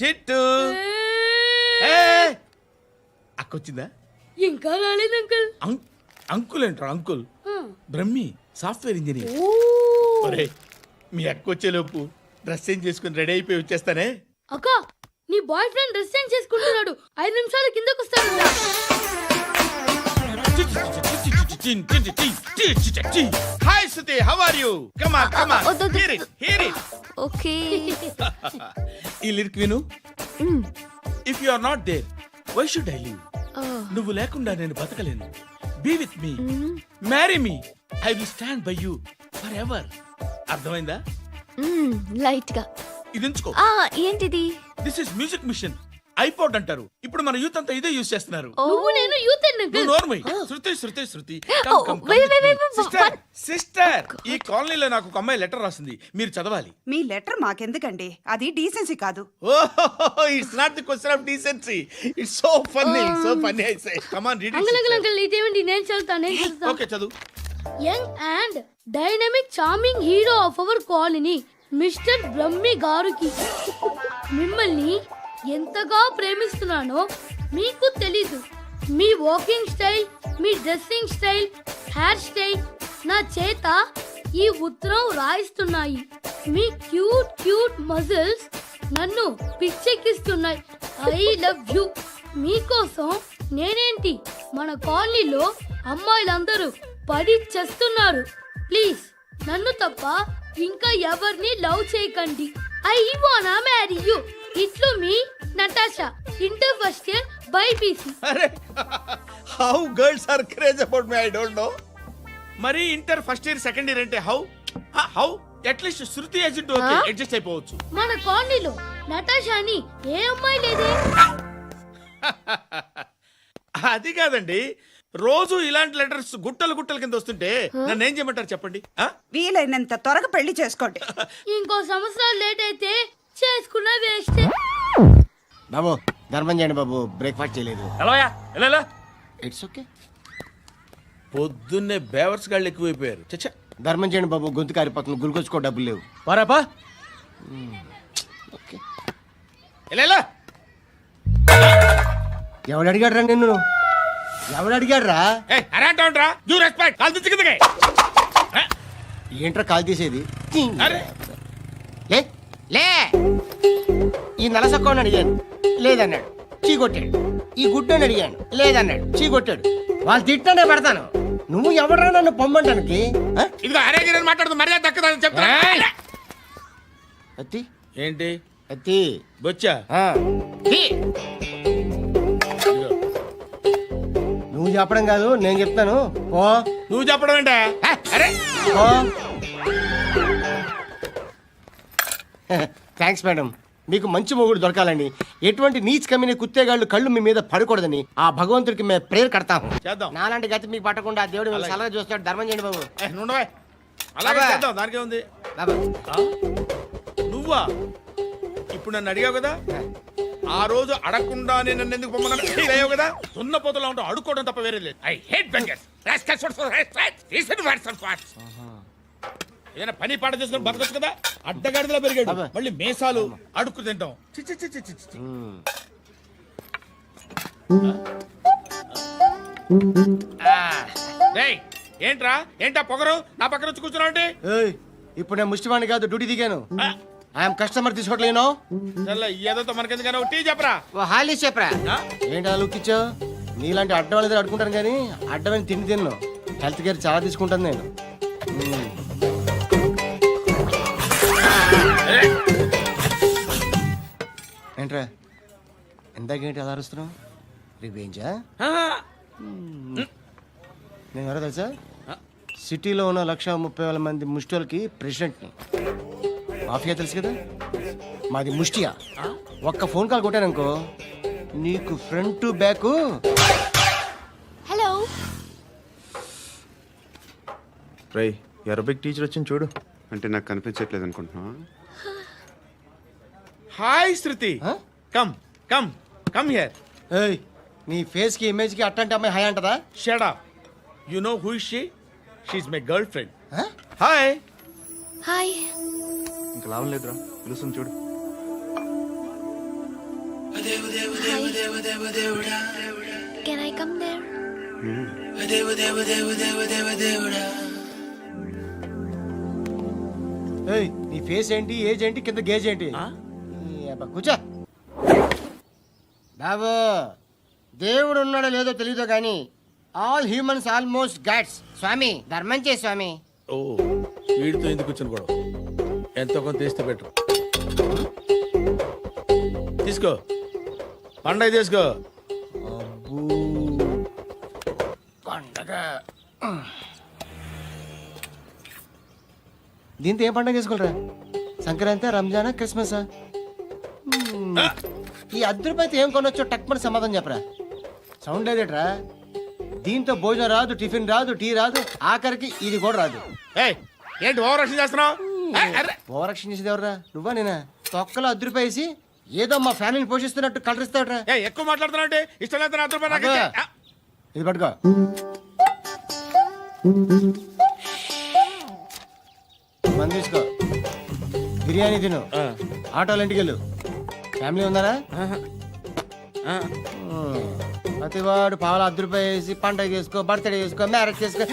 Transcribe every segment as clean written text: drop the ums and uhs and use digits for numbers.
చిట్టు అక్కొచ్చిందా? ఇంకా రాలేదు అంకుల్. అంకుల్ ఏంట్రా అంకుల్? Brahmi software engineer. ఒరే మీ అక్కొచ్చేలోపు డ్రెస్ చేంజ్ చేసుకుని రెడీ అయిపోయి వచ్చేస్తానే. అక్క నీ బాయ్ ఫ్రెండ్ డ్రెస్ చేంజ్ చేసుకుంటున్నాడు, 5 నిమిషాలు కిందకు వస్తాడు. Hi Shruti, how are you? Come on come on, hear it. Okay. ఈ లిరిక్ విను. If you are not there why should I live? నువ్వు లేకుండా నేను బతకలేను. Be with me, marry me, I will stand by you forever. అర్థమైందా? Light గా. ఇది ఉంచుకో. ఏంటిది? This is music machine, iPod అంటారు. ఇప్పుడు మన యూత్ అంతా ఇదే యూజ్ చేస్తున్నారు. నువ్వు నేను యూత్ అంకుల్. నోర్మై. శృతి శృతి శృతి. సిస్టర్, ఈ కాలనీలో నాకు ఒక అమ్మాయి లెటర్ రాసింది, మీరు చదవాలి. మీ లెటర్ మాకెందుకండి, అది డీసెన్సీ కాదు. Oh, it's not the question of decency, it's so funny, so funny. I say come on read uncle uncle uncle ఇదేంటి? నేను చదువుతాను. ఓకే చదువు. Young and dynamic charming hero of our colony mister Brahmi గారికి మిమ్మల్ని ఎంతగా ప్రేమిస్తున్నానో మీకు తెలీదు. మీ వాకింగ్ స్టైల్, మీ డ్రెస్సింగ్ స్టైల్, హెయిర్ స్టైల్ నా చేత ఈ ఉత్తరం రాయిస్తున్నాయి. మీ క్యూట్ క్యూట్ మజిల్స్ నన్ను పిచ్చెక్కిస్తున్నాయి. I love you. మీకోసం నేనేంటి, మన కాలనీలో అమ్మాయిలందరూ పడి చేస్తున్నారు. ప్లీజ్ నన్ను తప్ప ఇంకా ఎవరిని లవ్ చేయకండి. ఐ వానా మ్యారీ యూ. ఇట్లు మీ Natasha, inter first year BiPC. అరే how girls are craze about me, I don't know. మరి inter first year second year అంటే how how at least Shruti agent okay adjust అయిపోవచ్చు. మన కాలనీలో నటాషాని ఏ అమ్మాయి లేదే. అది కాదండి, రోజు ఇలాంటి లెటర్స్ గుట్టలు గుట్టల కింద వస్తుంటే నన్ను ఏం చేయమంటారు చెప్పండి? వీలైనంత త్వరగా పెళ్లి చేసుకోండి. ఇంకో సంవత్సరాలు లేట్ అయితే చేసుకున్న వేస్ట్. బాబు ధర్మం చేయండి బాబు, బ్రేక్ఫాస్ట్ చేయలేదు. It's okay. పొద్దున్నే బేవర్స్ గాళ్ళు ఎక్కువైపోయారు. చచ్చా, ధర్మం చేయండి బాబు, గొంతు కారిపోతుంది, గురికొచ్చుకో డబ్బులు లేవు. పారాపా. ఓకే. ఎవడు అడిగాడు రా నిన్ను? ఎవడు అడిగాడు రా? ఏంట్రా కాల్ తీసేది? లే లే. ఈ నలసక్కని అడిగాను, లేదన్నాడు, చీ కొట్టాడు. ఈ గుడ్డని అడిగాను, లేదన్నాడు, చీ కొట్టాడు. వాళ్ళు తిట్టానే పెడతాను. నువ్వు ఎవడరా నన్ను పొమ్మంటానికి? మాట్లాడుతూ మర్యాద దక్కదని చెప్తా. అత్తి ఏంటి అత్తి బొచ్చా? నువ్వు చెప్పడం కాదు, నేను చెప్తాను. ఓ నువ్వు చెప్పడం ఏంటా? అరే థ్యాంక్స్ మేడం. మీకు మంచి మొగుడు దొరకాలని, ఎటువంటి నీచ్ కమ్మిన కుత్తేగాళ్ళు కళ్ళు మీ మీద పడకూడదని ఆ భగవంతుడికి మేము ప్రేయర్ కడతాము. చేద్దాం. నాలాంటి గతి మీకు పట్టకుండా ఆ దేవుడు మిమ్మల్ని సలహా చూస్తాడు. ధర్మం చేయండి బాబు. అలాగే చేద్దాం, దానికే ఉంది. నువ్వా ఇప్పుడు నన్ను అడిగావు కదా, ఆ రోజు అడగకుండానే నన్ను ఎందుకు పొమ్మన్నావు కదా. సున్న పోతలో ఉంటావు, అడుక్కోవడం తప్ప వేరే లేదు. I hate bangers. ఏదైనా పని పాట చేసుకుని బతకొచ్చు కదా. అడ్డగాడిదలా పెరిగాడు, మళ్ళీ మేసాలు అడుక్కు తింటాం. ఏంట్రా ఏంటా పొగరు నా పక్కన వచ్చి కూర్చున్నావు అంటే? ఇప్పుడు నేను ముష్టివాణి కాదు, డ్యూటీ దిగాను. ఐఎమ్ కస్టమర్ తీసుకోవట్లేను. ఏదో మనకెందుకైనా టీ చెప్పరా. హాలీ చెప్పరా. ఏంటి అలా లుక్ ఇచ్చావు? నీలాంటి అడ్డం వాళ్ళ దగ్గర అడుకుంటాను కానీ అడ్డమైన తిండి తిన్ను. హెల్త్ కేర్ చాలా తీసుకుంటాను నేను. ఏంట్రా ఎందాకేంటి అలా అరుస్తున్నావు? రివేంజా? నేను ఎవరో తెలుసా? సిటీలో ఉన్న 130,000 మంది ముష్టిలకి ప్రెసిడెంట్ని. మాఫియా తెలుసు కదా, మాది ముష్టియా. ఒక్క ఫోన్ కాల్ కొట్టాననుకో నీకు front to back. Hello Rai, Arabic teacher వచ్చింది చూడు. అంటే నాకు కనిపించట్లేదు అనుకుంటున్నా. Hi Shruti, come come come here. ఏయ్, నీ ఫేస్ కి ఇమేజ్ కి అట్లాంటి అమ్మాయి హాయ్ అంటదా? Shut up. You know who is she? She is my girlfriend. Hi hi. ఇంకా లాభం లేదురా, పిలుస్తుంది చూడు. Can I come there? ఏయ్, నీ ఫేస్ ఏంటి, ఏజ్ ఏంటి, కింద గేజ్ ఏంటి? కూర్చో బాబు. దేవుడు ఉన్నాడో లేదో తెలియదు కానీ ఆల్ హ్యూమన్స్ ఆల్మోస్ట్ గాడ్స్. స్వామి ధర్మం చే స్వామి. ఓ వీడితో ఎందుకు వచ్చిన గొడవ? ఎంతో కొంత తీస్తే పెట్టు. తీసుకో, పండగ తీసుకో. పండగ దీంతో ఏం పండగ చేసుకోరా? సంక్రాంతి, రంజానా, క్రిస్మసా? ఈ అద్దరిపైతే ఏం కొనొచ్చో టక్మని సమాధానం చెప్పరా. సౌండ్ లేదేట్రా? దీంతో భోజనం రాదు, టిఫిన్ రాదు, టీ రాదు, ఆఖరికి ఇది కూడా రాదు. ఏయ్, ఏంటి ఓవర్ రక్షణ చేస్తున్నావు? ఓవరక్షణ చేసేది ఎవరా? నువ్వా నేనా? తొక్కలో అద్దరిపేసి ఏదో మా ఫ్యామిలీని పోషిస్తున్నట్టు కలరిస్తావుట్రా. ఎక్కువ మాట్లాడుతున్నావు అంటే ఇష్టం లేదు. నా రూపాయలు నాకు ఇచ్చే. ఇది పట్టుకో. మంది తీసుకో, బిర్యానీ తిను, ఆటోలు ఇంటికి వెళ్ళు. ఫ్యామిలీ ఉందారా? ప్రతివాడు పావులు ₹10 వేసి పండగ చేసుకో, బర్త్డే చేసుకో, మ్యారేజ్ చేసుకో.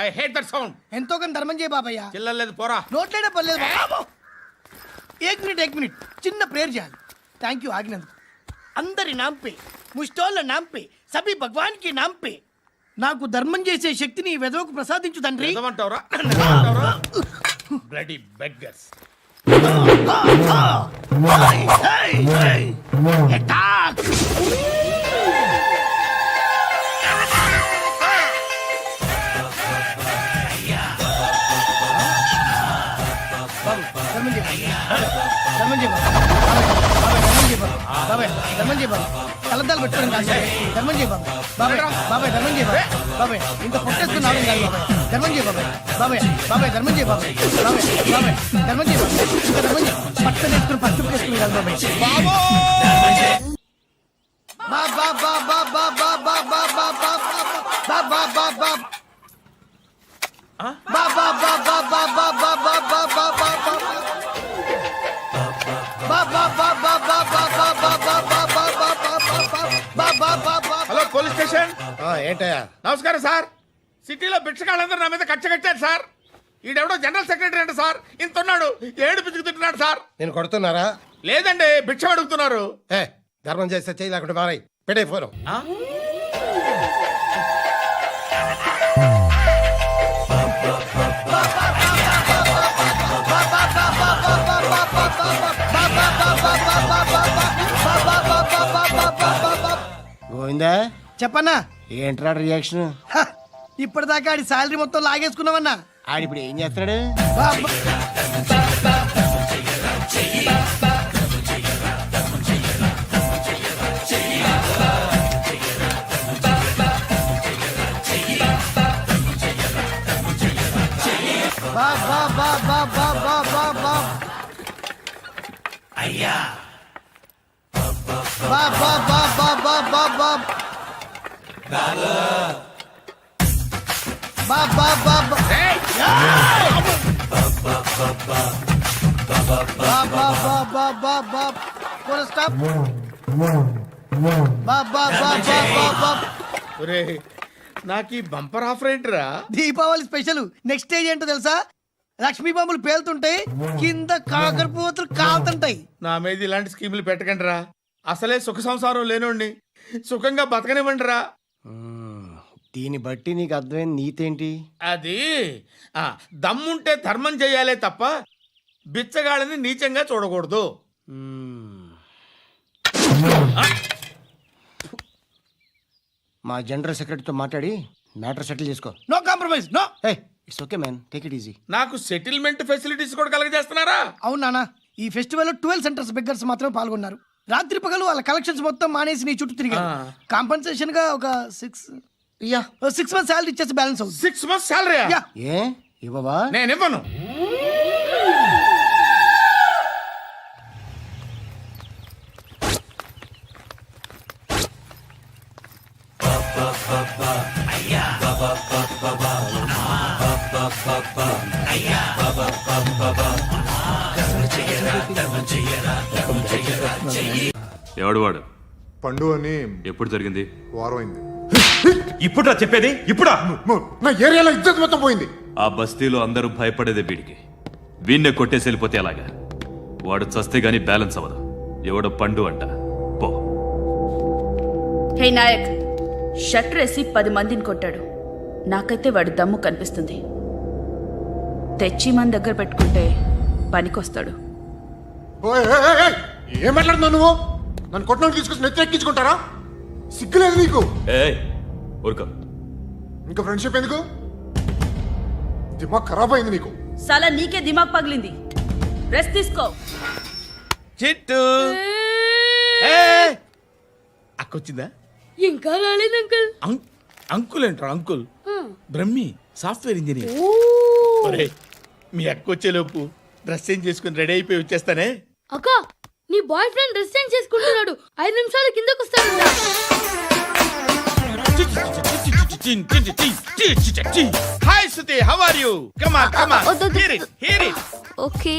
I hate that sound. ఎంతో కొంత ధర్మం చేయ బాబయ్య. చిల్లలేదు పోరా. నోట్లేనే పర్లేదు బాబు. ఏక్ మినిట్ చిన్న ప్రేయర్ చేయాలి. థ్యాంక్ యూ ఆగినందుకు. అందరి నాంపే, ముష్టోళ్ళ నాంపే, సభి భగవాన్ కి నాంపే నాకు ధర్మం చేసే శక్తిని ఈ వెదవకు ప్రసాదించు తండ్రి. నిజమంటావురా? Bloody beggars. ధర్మం చేయ బాబాయ్. ధర్మం చేయ బాబాయ్. కలద్దాలు పెట్టుకోవడం కాదు ధర్మం చేయ బాబాయ్. బాబాయ్ ధర్మం చేయ బాబాయ్. ఇంత పొట్టేసుకుని రావడం కాదు బాబాయ్. ధర్మం చేయ బాబాయ్. ధర్మం చేయ బాబాయ్. ధర్మం చేయ బాబాయ్. ఇంకా ధర్మం చేయ. పట్టలు వేసుకుని పట్టు వేసుకుని కాదు బాబాయ్. Hello police station. ఏంటయ్యా? నమస్కారం సార్. సిటీలో భిక్షకాళ్ళందరూ నా మీద కచ్చ కట్టారు సార్. ఈడెవడో జనరల్ సెక్రటరీ అంట సార్. ఇంత ఉన్నాడు, ఏడు పిచ్చుకు తింటున్నాడు సార్. నేను కొడుతున్నారా? లేదండి, భిక్ష అడుగుతున్నారు. ఏ ధర్మం చేస్తే చేయి లేకుండా మారాయి. పెట్టే ఫోను. ఆ? గోవిందా, చెప్పన్నా. ఏంట్రా రియాక్షన్? ఇప్పటిదాకా ఆడి శాలరీ మొత్తం లాగేసుకున్నావన్నా. ఆడిప్పుడు ఏం చేస్తున్నాడు? అయ్యా ఒరేయ్, నాకు ఈ బంపర్ ఆఫర్ ఏంట్రా? దీపావళి స్పెషల్. నెక్స్ట్ స్టేజ్ ఏంటో తెలుసా? లక్ష్మీ బాంబులు పేలుతుంటాయి, కింద కాకరపువ్వుతులు కాలుతుంటాయి. నా మీద ఇలాంటి స్కీములు పెట్టకండి రా. అసలే సుఖ సంసారం లేనోడిని సుఖంగా బతకనివ్వండి రా. దీన్ని బట్టి నీకు అర్థమైన నీతేంటి? అది దమ్ముంటే ధర్మం చేయాలే తప్ప బిచ్చగాళ్ళని నీచంగా చూడకూడదు. మా జనరల్ సెక్రటరీతో మాట్లాడి మ్యాటర్ సెటిల్ చేసుకో. No compromise, no. It's okay man, take it easy. నాకు సెటిల్మెంట్ ఫెసిలిటీస్ కూడా కలగజేస్తున్నారా? అవును నాన్న, ఈ ఫెస్టివల్ లో 12 సెంటర్స్ బెగ్గర్స్ మాత్రమే పాల్గొన్నారు. రాత్రి పగలు వాళ్ళ కలెక్షన్స్ మొత్తం మానేసి నీ చుట్టూ తిరిగారు. కాంపన్సేషన్ గా ఒక 6 మంత్స్ శాలరీ ఇచ్చేసి బ్యాలెన్స్ అవుతుంది. 6 months శాలరీ? ఏ ఇవ్వవా? నేను ఇవ్వను. ఎవడు వాడు? పండు అని ఎప్పుడు జరిగింది? వారం అయింది. ఇప్పుడా చెప్పేది? ఇప్పుడా? నా ఏరియాలో ఇజ్జత్ మొత్తం పోయింది. ఆ బస్తీలో అందరూ భయపడేదే వీడికి. వీణ్ణే కొట్టేసి వెళ్ళిపోతే అలాగా? వాడు చస్తే గానీ బ్యాలెన్స్ అవ్వదు. ఎవడో పండు అంట. పో. హే నాయక్, షట్టర్ వేసి 10 మందిని కొట్టాడు. నాకైతే వాడి దమ్ము కనిపిస్తుంది. తెచ్చి మన దగ్గర పెట్టుకుంటే పనికొస్తాడు. ఓయ్, ఏయ్, ఏయ్, ఏయ్, ఏం మాట్లాడుతున్నావు నువ్వు? నన్ను కొట్టడానికి తీసుకొచ్చి నెత్తి ఎక్కించుకుంటారా? సిగ్గులేదు నీకు? ఊరుకో. ఇంకా ఫ్రెండ్షిప్ ఎందుకు? దిమాగ్ ఖరాబ్ అయింది నీకు. సలా నీకే దిమాగ్ పగిలింది. రెస్ట్ తీసుకో. చిట్టు అక్కొచ్చిందా? ఇంకా రాలేదు అంకుల్. అంకుల్ ఏంట్రా అంకుల్? Brahmi software engineer. ఒరే, మీ అక్కొచ్చేలోపు డ్రెస్ చేంజ్ చేసుకుని రెడీ అయిపోయి వచ్చేస్తానే. అక్క, నీ బాయ్ ఫ్రెండ్ డ్రెస్ చేంజ్ చేసుకుంటున్నాడు. 5 నిమిషాలు కిందకు వస్తాడు. Hi Shruti, how are you? Come on come on, hear it hear it. Okay.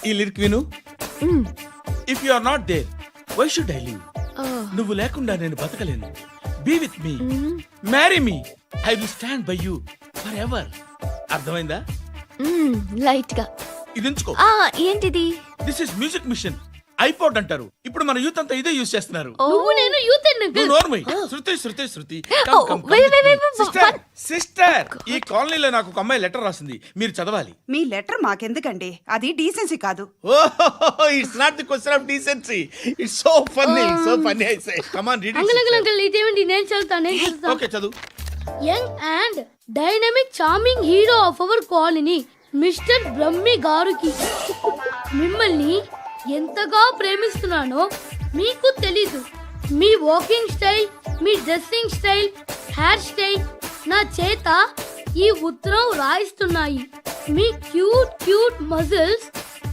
ఈ లిరిక్ విను. If you are not there why should I live? నువ్వు లేకుండా నేను బతకలేను. Be with me, marry me, I will stand by you forever. అర్థమైందా? Light గా. ఇది ఉంచుకో. ఏంటిది? This is music machine. IPod అంటారు. ఇప్పుడు మన యూత్ అంతా ఇదే యూజ్ చేస్తున్నారు. నువ్వు నేను యూత్ నువ్వు నోర్మై. శృతి శృతి శృతి. wait. సిస్టర్, ఈ కాలనీలో నాకు ఒక అమ్మాయి లెటర్ రాసింది, మీరు చదవాలి. మీ లెటర్ మాకెందుకండి? అది డీసెన్సీ కాదు. ఓహో, it's not the question of decency. It's so funny, so funny. I say come on read uncle it. Uncle ఇదేంటి? నేను చదువుతాను. ఓకే, చదువు. Young and dynamic charming hero of our colony mister Brahmi గారికి మిమ్మల్ని ఎంతగా ప్రేమిస్తున్నానో మీకు తెలీదు. మీ వాకింగ్ స్టైల్, మీ డ్రెస్సింగ్ స్టైల్, హెయిర్ స్టైల్ నా చేత ఈ ఉత్తరం రాయిస్తున్నాయి. మీ క్యూట్ క్యూట్ మజిల్స్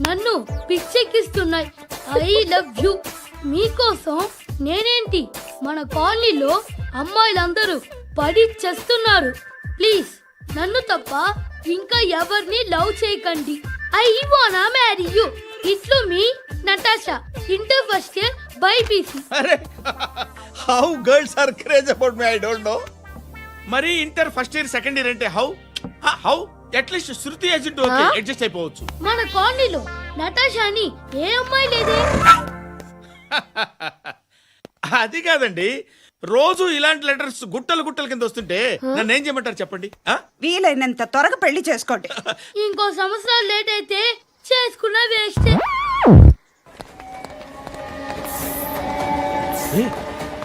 నన్ను పిచ్చెక్కిస్తున్నాయి. I love you. మీకోసం నేనేంటి, మన కాలనీలో అమ్మాయిలందరూ పడి చేస్తున్నారు. ప్లీజ్ నన్ను తప్ప ఇంకా ఎవరిని లవ్ చేయకండి. ఐ వానా మ్యారీ యూ. ఇట్లు మీ Natasha, inter first year BiPC. అరే, how girls are craze about me I don't know. మరి inter first year second year అంటే how how at least Shruti agent okay, adjust అయిపోవచ్చు. మన కాలనీలో నటాషా అని ఏ అమ్మాయి లేదే. అది కాదండి, రోజు ఇలాంటి లెటర్స్ గుట్టలు గుట్టల కింద వస్తుంటే నన్ను ఏం చేయమంటారు చెప్పండి? వీలైనంత త్వరగా పెళ్లి చేసుకోండి. ఇంకో సంవత్సరాలు లేట్ అయితే చేసుకున్న వేస్ట్.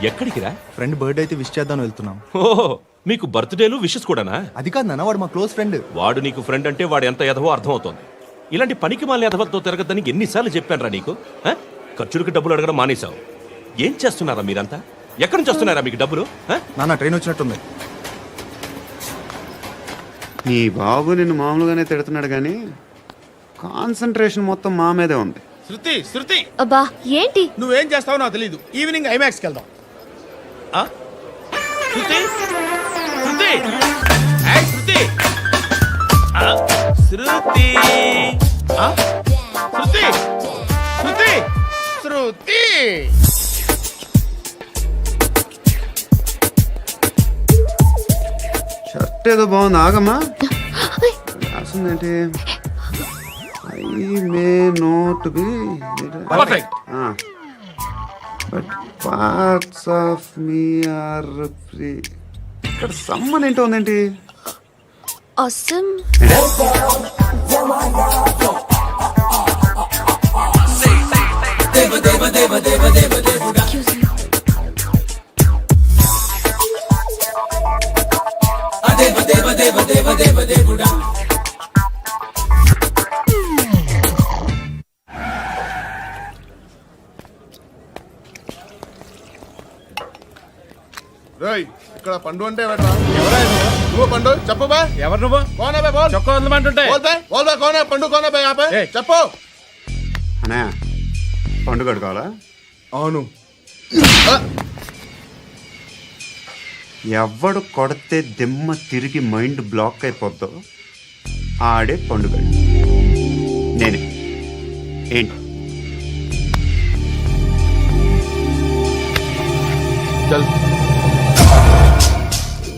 ఎక్కడికి రా? ఫ్రెండ్ బర్త్డే అయితే విష్ చేద్దాం వెళ్తున్నాం. ఓహో, మీకు బర్త్డేలు విషెస్ కూడానా? అది కాదు నాన్న, వాడు మా క్లోజ్ ఫ్రెండ్. వాడు నీకు ఫ్రెండ్ అంటే వాడు ఎంత ఎదవో అర్థమవుతోంది. ఇలాంటి పనికి మాలిన ఎదవలతో తిరగద్దని ఎన్నిసార్లు చెప్పానురా నీకు? ఖర్చులకు డబ్బులు అడగడం మానేశావు. ఏం చేస్తున్నారా మీరంతా? ఎక్కడి నుంచి వస్తున్నారా మీకు డబ్బులు? నాన్న ట్రైన్ వచ్చినట్టుంది. నీ బాబు నిన్ను మామూలుగానే తిడుతున్నాడు కానీ కాన్సన్ట్రేషన్ మొత్తం మా మీదే ఉంది. శృతి శృతి, అబ్బా ఏంటి? నువ్వేం చేస్తావో నాకు తెలీదు. ఈవినింగ్ ఐమాక్స్కి వెళ్దాం. శృతి శృతి, ఏయ్ శృతి, శృతి, శృతి, శృతి, శృతి. షర్ట్ ఏదో బాగుంది, ఆగమ్మా. రాసిందేంటి? I may not be perfect. But parts of me are free. ఇక్కడ సమ్మన్ ఏంటో ఉందేంటి? Awesome. ఇక్కడ పండు అంటే ఎవరా? నువ్వు పండు చెప్పు బా. ఎవరు నువ్వు? కోనా బే బోల్. చొక్కా వదలమంటుంటే బోల్ బే బోల్ బే కోనా పండు కోనా బే ఆపే చెప్పు. అన్నయ్య, పండుగ కావాలా? అవును. ఎవడు కొడితే దిమ్మ తిరిగి మైండ్ బ్లాక్ అయిపోద్దో ఆడే పండుగ. నేనే. ఏంటి?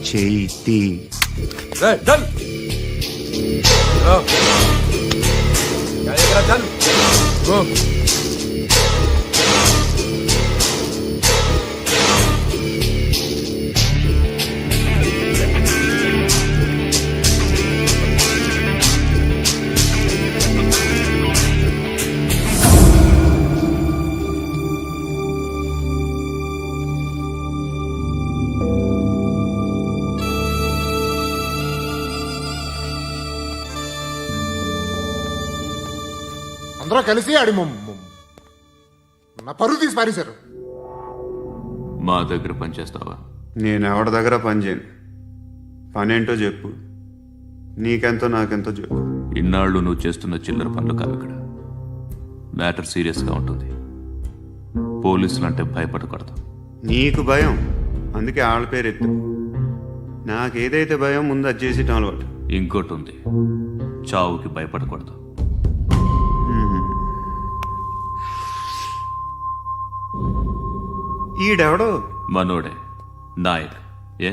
చేతి అందరూ కలిసి ఆడి నా పరువు తీసి పారేశారు. మా దగ్గర పనిచేస్తావా? నేను ఎవరి దగ్గర పని చేయను. పనేంటో చెప్పు. నీకెంతో నాకెంతో చెప్పు. ఇన్నాళ్ళు నువ్వు చేస్తున్న చిల్లర పనులు కావు ఇక్కడ. మ్యాటర్ సీరియస్గా ఉంటుంది. పోలీసులు అంటే భయపడకూడదు. నీకు భయం, అందుకే ఆళ్ళ పేరు ఎత్తు. నాకేదైతే భయం ముందు అది చేసేటం అలవాటు. ఇంకోటి ఉంది, చావుకి భయపడకూడదు. ఈడెవడో మనోడే నాయక్. ఏ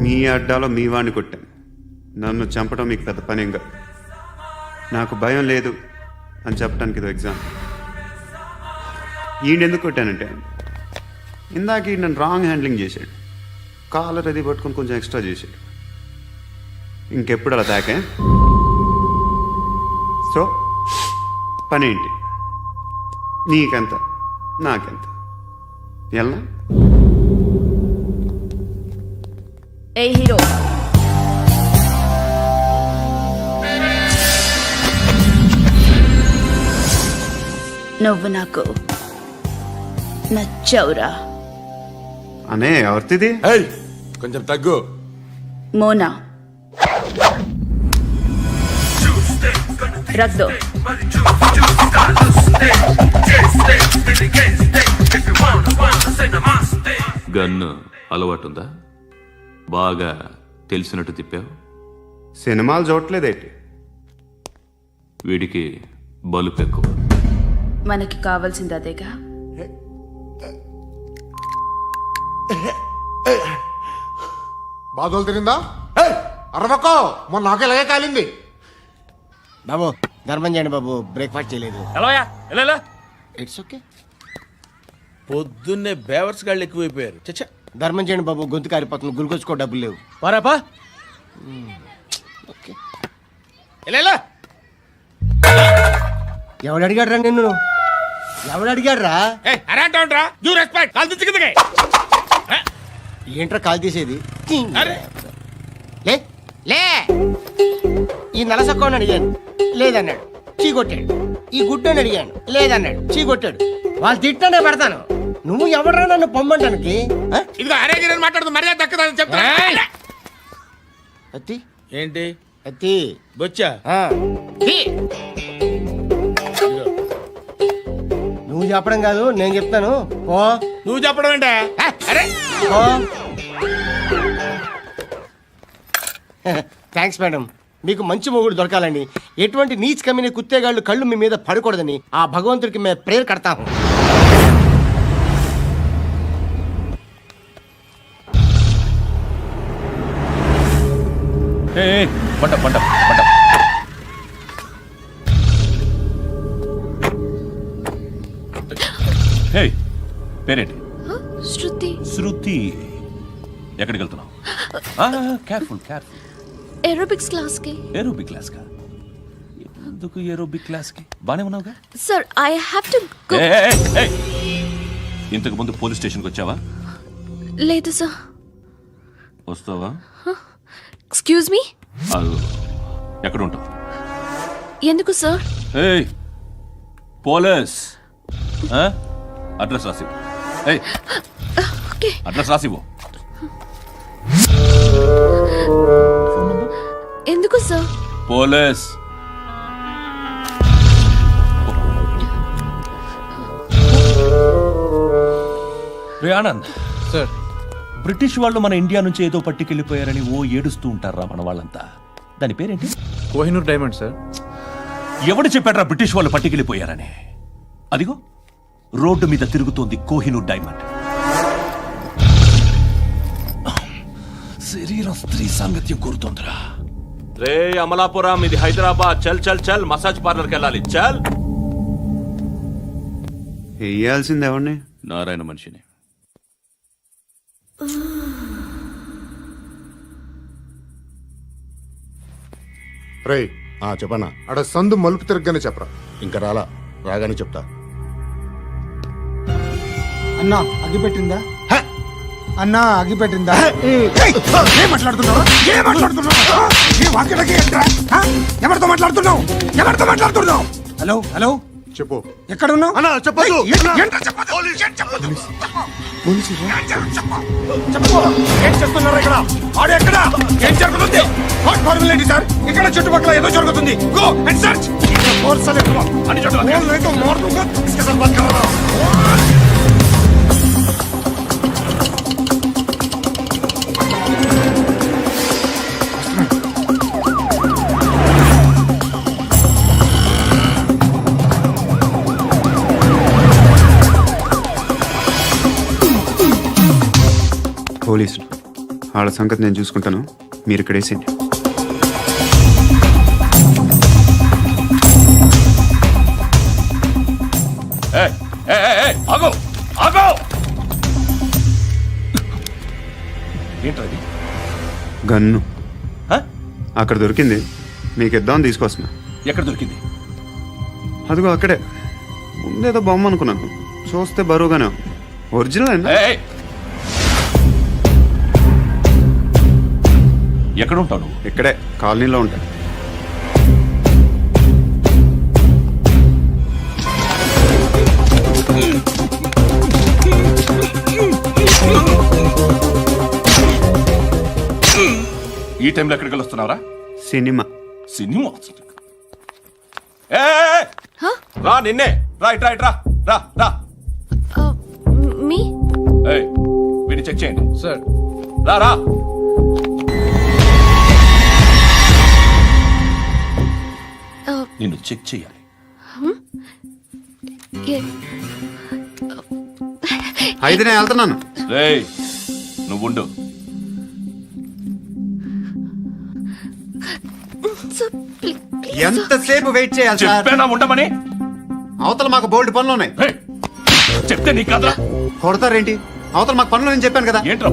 మీ అడ్డాలో మీ వాడిని కొట్టాను. నన్ను చంపడం మీకు పెద్ద పనేంగా. నాకు భయం లేదు అని చెప్పడానికి ఇది ఎగ్జామ్. ఈయనెందుకు కొట్టానంటే ఇందాక ఈ నన్ను రాంగ్ హ్యాండ్లింగ్ చేశాడు. కాలర్ అది పట్టుకొని కొంచెం ఎక్స్ట్రా చేశాడు. ఇంకెప్పుడు అలా తాకే. సో పనేంటి? నీకెంత నాకెంత? ఎలా? ఏ హీరో, నువ్వు నాకు నచ్చవురా. అనే ఎవరిది? కొంచెం తగ్గు. మోనా రక్దో. గన్ను అలవాటుందా? బాగా తెలిసినట్టు తిప్పావు. సినిమాలు చూడట్లేదేంటి? వీడికి బలుపు ఎక్కువ. మనకి కావాల్సింది అదేగా. బాధలు తిరిందా? అరవకో, మొన్న నాకు ఇలాగే కాలింది. బాబు ధర్మం చేయండి బాబు, బ్రేక్ఫాస్ట్ చేయలేదు. It's okay. పొద్దున్నే బేవర్స్ గాళ్ళు ఎక్కువైపోయారు. చచ్చా, ధర్మం చేయండి బాబు, గొంతు కారిపోతుంది. గురికొచ్చుకో డబ్బులు లేవు. పారాపా. ఓకే. ఎవడు అడిగాడు రా నిన్ను? ఎవడు అడిగాడు రా? ఏంట్రా కాల్ తీసేది? లే లే. ఈ నలసక్కని అడిగాను, లేదన్నాడు, చీ కొట్టాడు. ఈ గుడ్డని అడిగాను, లేదన్నాడు, చీ కొట్టాడు. వాళ్ళు తిట్టానే పెడతాను. నువ్వు ఎవడరా నన్ను పొమ్మంటానికి? ఇదిగో అరే మాట్లాడుతూ మర్యాద దక్కదని చెప్తా. అత్తి ఏంటి అత్తి బొచ్చా? నువ్వు చెప్పడం కాదు, నేను చెప్తాను. ఓ నువ్వు చెప్పడం ఏంటే? అరే థ్యాంక్స్ మేడం. మీకు మంచి మొగుడు దొరకాలని, ఎటువంటి నీచ్ కమ్మిన కుత్తేగాళ్ళు కళ్ళు మీ మీద పడకూడదని ఆ భగవంతుడికి మేము ప్రేయర్ కడతాము. పేరేంటి? శృతి. శృతి. ఎక్కడికి వెళ్తున్నావు? Careful careful. ఏరోబిక్స్ క్లాస్ కి. ఏరోబిక్ క్లాస్ కా? ఎందుకు ఏరోబిక్ క్లాస్ కి? బానే ఉన్నావుగా? Sir I have to go. ఇంతకు ముందు పోలీస్ స్టేషన్కి వచ్చావా? లేదు సార్. వస్తావా? Excuse me. ఎక్కడ ఉంటావు? ఎందుకు సార్? పోలీస్ అడ్రస్ రాసివ్వు. ఓకే. అడ్రస్ రాసివ్వు. ఎందుకు సార్? పోలీస్. రే ఆనంద్ సార్ బ్రిటిష్ వాళ్ళు మన ఇండియా నుంచి ఏదో పట్టుకెళ్ళిపోయారని ఓ ఏడుస్తూ ఉంటారా మన వాళ్ళంతా. దాని పేరేంటి? Kohinoor diamond sir. ఎవడు చెప్పాడ్రా బ్రిటిష్ వాళ్ళు పట్టుకెళ్ళిపోయారని? అదిగో రోడ్డు మీద తిరుగుతోంది కోహినూర్ డైమండ్. శరీరం స్త్రీ సాంగత్యం కోరుతోందిరా. రే అమలాపురం, ఇది హైదరాబాద్. చల్ చల్ చల్, మసాజ్ పార్లర్కి వెళ్ళాలి. చల్. వేయాల్సింది ఎవరిని? నారాయణ మనిషిని. రే చెప్పనా అడ సందు మలుపు తిరగగానే చెప్పరా. ఇంకా రాగానే చెప్తా. అన్నా అగిపెట్టిందా? అన్నా అగిపెట్టిందా? ఏం మాట్లాడుతున్నావు? ఎవరితో మాట్లాడుతున్నావు? హలో హలో, చెప్పు. ఎక్కడ ఉన్నావు? అన్నా చెప్పదు. ఏం చేస్తున్నారు ఇక్కడ? ఆడు ఎక్కడ? ఏం జరుగుతుంది? వాట్ ఫార్మల్ ఏంటి సార్? ఇక్కడ చుట్టుపక్కల ఏదో జరుగుతుంది. Go and search. అని పోలీసులు వాళ్ళ సంగతి నేను చూసుకుంటాను, మీరు ఇక్కడ వేసేయండి. ఆగో ఆగో. ఏంటది? గన్ను హ? అక్కడ దొరికింది, మీకు ఇద్దామని తీసుకొస్తున్నా. ఎక్కడ దొరికింది? అదిగో అక్కడే. ముందేదో బొమ్మ అనుకున్నాను, చూస్తే బరువుగానే ఉంది. ఒరిజినల్ అండి. ఎక్కడ ఉంటావు నువ్వు? ఇక్కడే కాలనీలో ఉంటా. ఈ టైంలో ఎక్కడికి వస్తున్నావురా? సినిమా. సినిమా? రా నిన్నే. రా ఇట్రా ఇట్రా. రా రా. మీ వీడిని చెక్ చేయండి. సార్ రా రా. నిన్ను చెక్ చేయాలి. అయితే నేను వెళ్తున్నాను. రేయ్ నువ్వుండు. ఎంతసేపు వెయిట్ చేయాలి సార్? చెప్పేనా ఉండమని? అవతల మాకు బోల్డ్ పనులు ఉన్నాయి. చెప్తే నీకు కాదురా. కొడతారేంటి? అవతల మాకు పనులు నేను చెప్పాను కదా. ఏంట్రా